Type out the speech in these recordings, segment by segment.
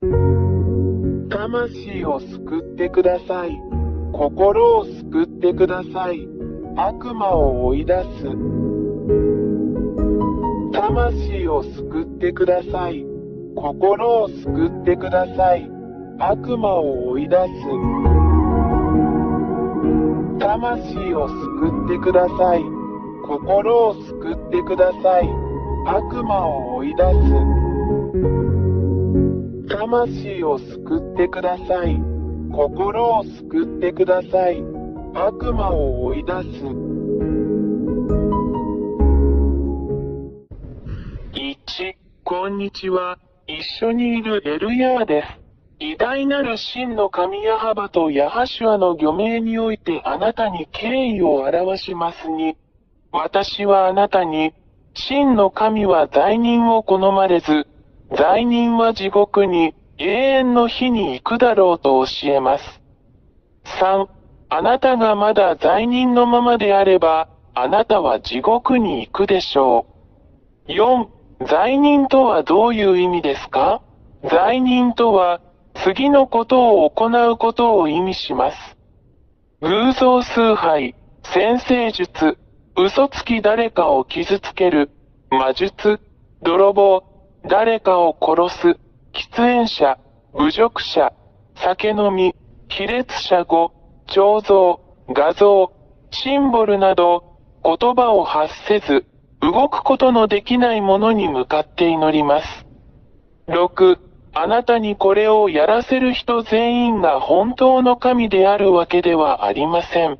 魂を救ってください。心を救ってください。悪魔を追い出す。魂を救ってください。心を救ってください。悪魔を追い出す。魂を救ってください。心を救ってください。悪魔を追い出す。魂を救ってください。心を救ってください。悪魔を追い出す。1、こんにちは。一緒にいるエルヤーです。偉大なる真の神ヤハバとヤハシュアの御名においてあなたに敬意を表しますに、私はあなたに、真の神は罪人を好まれず、罪人は地獄に永遠の火に行くだろうと教えます。3、あなたがまだ罪人のままであれば、あなたは地獄に行くでしょう。4、罪人とはどういう意味ですか？罪人とは、次のことを行うことを意味します。偶像崇拝、占星術、嘘つき誰かを傷つける、魔術、泥棒、誰かを殺す、喫煙者、侮辱者、酒飲み、卑劣者語、彫像、画像、シンボルなど、言葉を発せず、動くことのできないものに向かって祈ります。6、あなたにこれをやらせる人全員が本当の神であるわけではありません。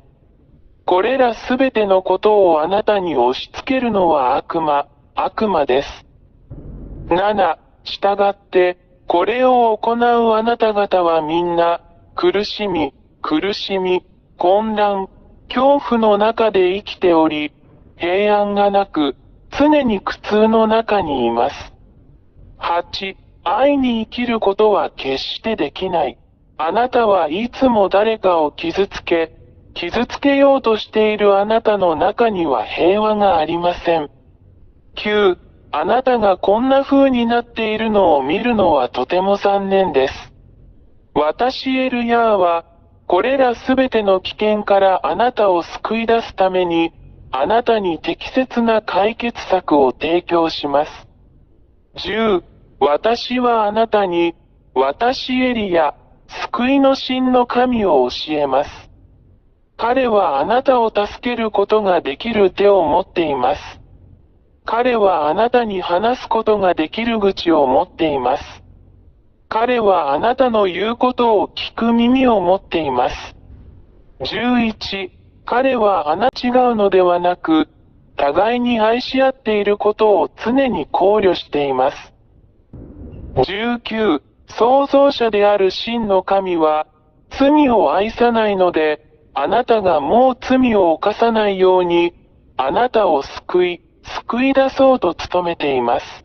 これらすべてのことをあなたに押し付けるのは悪魔です。7、従って、これを行うあなた方はみんな、苦しみ、混乱、恐怖の中で生きており、平安がなく、常に苦痛の中にいます。8、愛に生きることは決してできない。あなたはいつも誰かを傷つけようとしているあなたの中には平和がありません。9、あなたがこんな風になっているのを見るのはとても残念です。私エルヤーは、これらすべての危険からあなたを救い出すために、あなたに適切な解決策を提供します。10、私はあなたに、私エリヤ、救いの神の神を教えます。彼はあなたを助けることができる手を持っています。彼はあなたに話すことができる口を持っています。彼はあなたの言うことを聞く耳を持っています。11、彼は違うのではなく、互いに愛し合っていることを常に考慮しています。19、創造者である真の神は、罪を愛さないので、あなたがもう罪を犯さないように、あなたを救い出そうと努めています。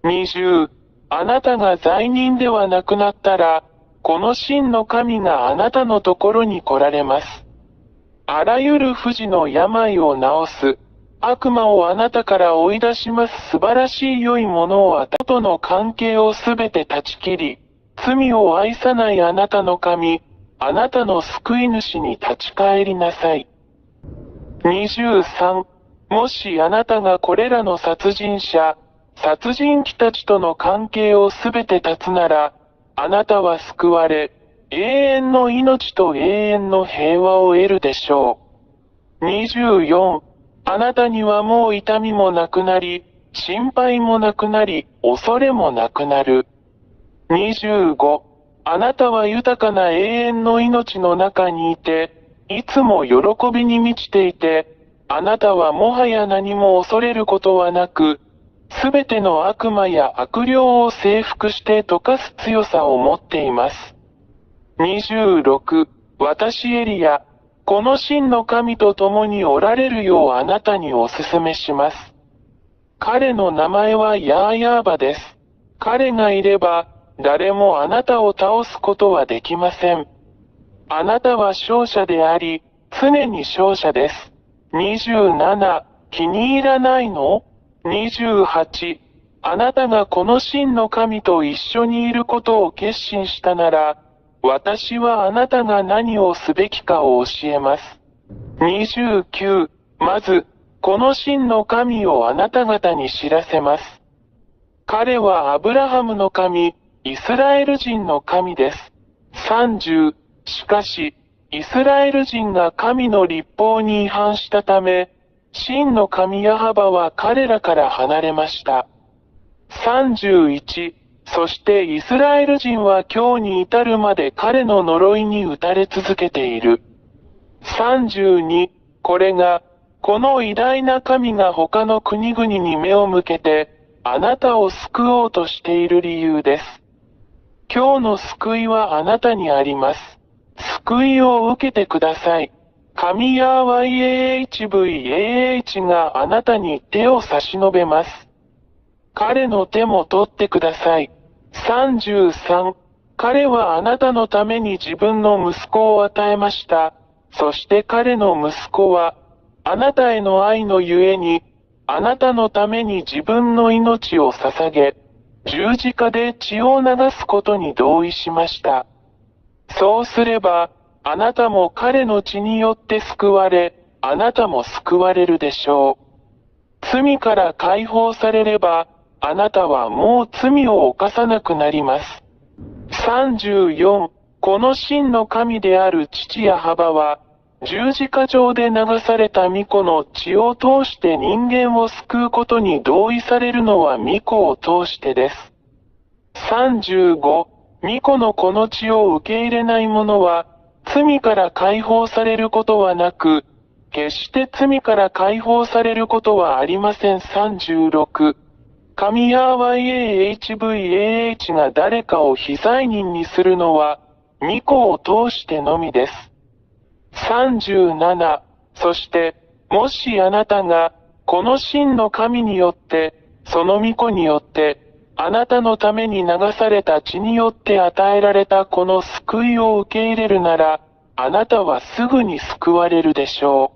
20、あなたが罪人ではなくなったら、この真の神があなたのところに来られます。あらゆる不治の病を治す、悪魔をあなたから追い出します素晴らしい良いものをとの関係をすべて断ち切り、罪を愛さないあなたの神、あなたの救い主に立ち返りなさい。23、もしあなたがこれらの殺人鬼たちとの関係をすべて断つなら、あなたは救われ、永遠の命と永遠の平和を得るでしょう。24、あなたにはもう痛みもなくなり、心配もなくなり、恐れもなくなる。25、あなたは豊かな永遠の命の中にいて、いつも喜びに満ちていて、あなたはもはや何も恐れることはなく、すべての悪魔や悪霊を征服して溶かす強さを持っています。26、私エリア、この真の神と共におられるようあなたにお勧めします。彼の名前はヤーヤーバです。彼がいれば、誰もあなたを倒すことはできません。あなたは勝者であり、常に勝者です。27、気に入らないの？ 28、あなたがこの真の神と一緒にいることを決心したなら、私はあなたが何をすべきかを教えます。29、まず、この真の神をあなた方に知らせます。彼はアブラハムの神、イスラエル人の神です。30、しかし、イスラエル人が神の律法に違反したため、真の神ヤハバは彼らから離れました。31、そしてイスラエル人は今日に至るまで彼の呪いに打たれ続けている。32、これが、この偉大な神が他の国々に目を向けて、あなたを救おうとしている理由です。今日の救いはあなたにあります。救いを受けてください。神ヤーワ YAHVAH があなたに手を差し伸べます。彼の手も取ってください。33、彼はあなたのために自分の息子を与えました。そして彼の息子は、あなたへの愛のゆえに、あなたのために自分の命を捧げ、十字架で血を流すことに同意しました。そうすれば、あなたも彼の血によって救われ、あなたも救われるでしょう。罪から解放されれば、あなたはもう罪を犯さなくなります。34、この真の神である父ヤハバは、十字架上で流された御子の血を通して人間を救うことに同意されるのは御子を通してです。35、御子のこの血を受け入れない者は、罪から解放されることはなく、決して罪から解放されることはありません。36、神ヤーワ YAHVAH が誰かを非罪人にするのは、御子を通してのみです。37、そして、もしあなたが、この真の神によって、その御子によって、あなたのために流された血によって与えられたこの救いを受け入れるなら、あなたはすぐに救われるでしょ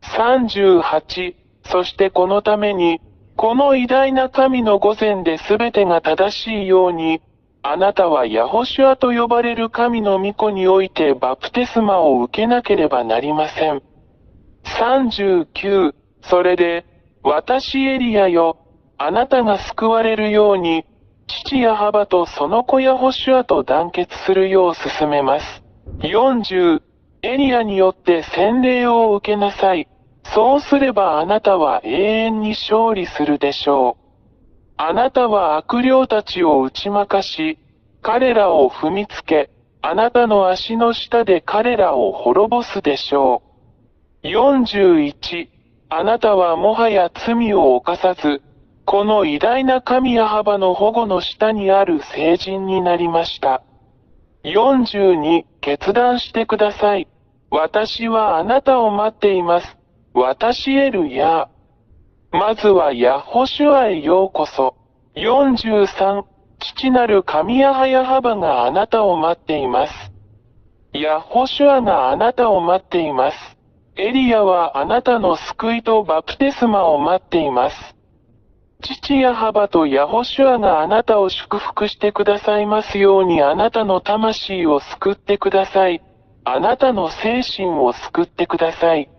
う。38、そしてこのために、この偉大な神の御前で全てが正しいように、あなたはヤホシュアと呼ばれる神の御子においてバプテスマを受けなければなりません。39、それで、私エリアよ、あなたが救われるように、父ヤハバとその子ヤホシュアと団結するよう進めます。40、エリアによって洗礼を受けなさい。そうすればあなたは永遠に勝利するでしょう。あなたは悪霊たちを打ち負かし、彼らを踏みつけ、あなたの足の下で彼らを滅ぼすでしょう。41、あなたはもはや罪を犯さず、この偉大な神ヤハバの保護の下にある聖人になりました。42、決断してください。私はあなたを待っています。私エルヤ。まずはヤホシュアへようこそ。43、父なる神ヤハヤハバがあなたを待っています。ヤホシュアがあなたを待っています。エリアはあなたの救いとバプテスマを待っています。父ヤハバとヤホシュアがあなたを祝福してくださいますようにあなたの魂を救ってください。あなたの精神を救ってください。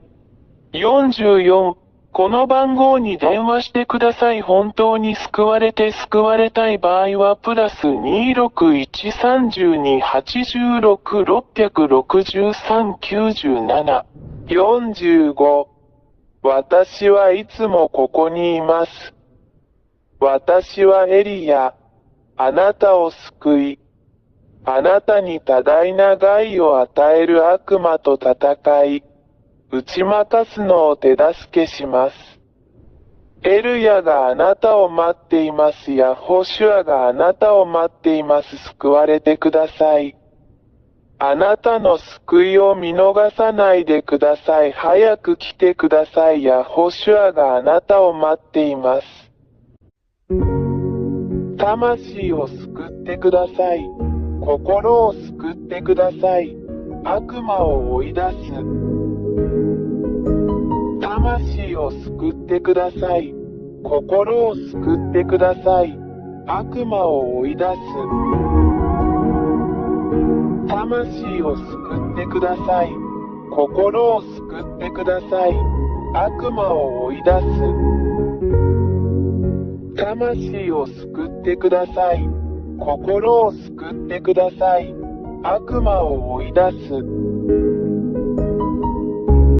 44、この番号に電話してください。本当に救われて救われたい場合はプラス26132866397。45、私はいつもここにいます。私はエリヤ、あなたを救い、あなたに多大な害を与える悪魔と戦い、打ち負かすのを手助けします。エルヤがあなたを待っています。ヤホシュアがあなたを待っています。救われてください。あなたの救いを見逃さないでください。早く来てください。ヤホシュアがあなたを待っています。魂を救ってください。心を救ってください。悪魔を追い出す。魂を救ってください。心を救っってください。悪魔を追い出す。魂を救ってください。心を救ってください。悪魔を追い出す。魂を救ってください。心を救ってください。悪魔を追い出す。